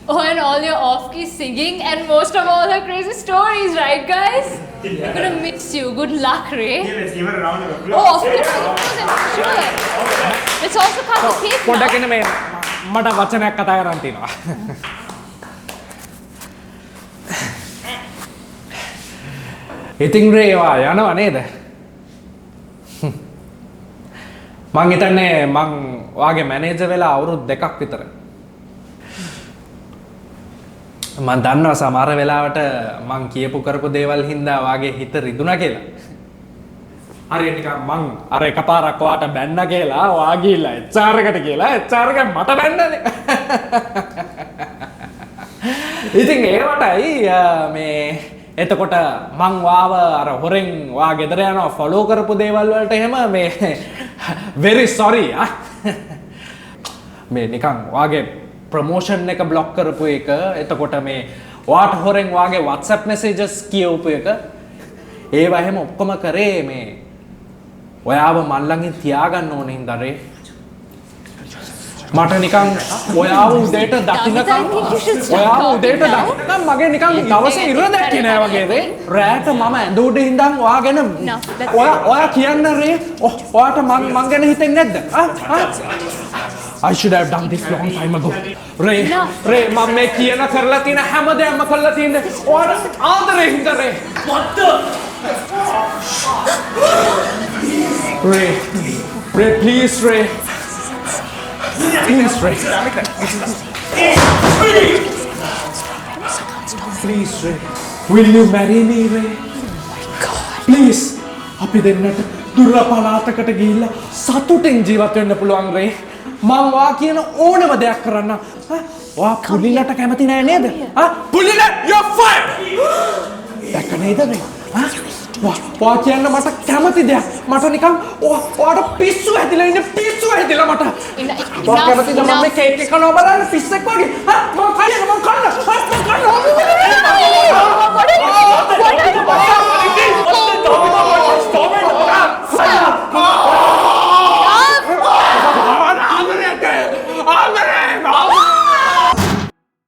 Oh, and all your off-key singing and most of all her crazy stories, right, guys? We're gonna miss you. Good luck, Ray. Let's give her a round of applause. Oh, of course, sure. Let's also cut the cake පොඩ්ඩක් now. ඉන්න මේ මට වචනයක් කතා කරන්න තියෙනවා. ඉතින් රේවා යනවා නේද? මං හිතන්නේ මං ඔයාගේ මැනේජර් වෙලා අවුරුදු 2ක් විතර. මං දන්නවා සමහර වෙලාවට මං කියපු කරපු දේවල් හින්දා ඔයාගේ හිත රිදුනා කියලා. හරියට නිකන් මං අර එකපාරක් ඔයාට බැන්න කියලා ඔයා ගිහිල්ලා HR එකට කියලා HR එක මට බැන්නනේ. ඉතින් ඒවටයි මේ එතකොට මං වාව අර හොරෙන් වා ගෙදර යනවා ෆලෝ කරපු දේවල් වලට එහෙම මේ very sorry මේ නිකන් වාගේ ප්‍රොමෝෂන් එක බ්ලොක් කරපු එක එතකොට මේ වාට හොරෙන් වාගේ WhatsApp messages කියවපු එක ඒවා එහෙම ඔක්කොම කරේ මේ ඔයාව මන් ළඟින් තියාගන්න ඕනේ හින්දා මට නිකන් ඔයාව උදේට දකින්නකම් ඔයාව උදේට දකින්නකම් මගේ නිකන් දවසේ ඉර දැක්කේ නෑ වගේද රෑට මම ඇඳ උඩ ඉඳන් ඔයා ගැන ඔයා කියන්න රේ ඔයාට මං ගැන හිතෙන්නේ නැද්ද I should have done this long time ago රේ මම මේ කියන කරලා තියෙන හැම දෙයක්ම කරලා තියෙන්නේ ඔයාට ආදරේ හින්දා රේ what the Ray please Ray Please, Ray. Please, Ray. Will you marry me, Ray? Please. අපි දෙන්නට දුර පළාතකට ගිහිල්ලා සතුටින් ජීවත් වෙන්න පුළුවන් Ray. මම වා කියන ඕනම දෙයක් කරන්න. ඔයා පුලිලට කැමති නෑ නේද? පුලිල you're fired. දැක්ක නේද Ray? ඔයා කියන්න මට කැමති දෙයක්. මට නිකන් ඔයාට පිස්සු හැදිලා ඉන්න පිස්සු හැදිලා මට. ඔයා කැමතිද මම මේ කේක් එක කනවා බලන්න පිස්සෙක් වගේ? මම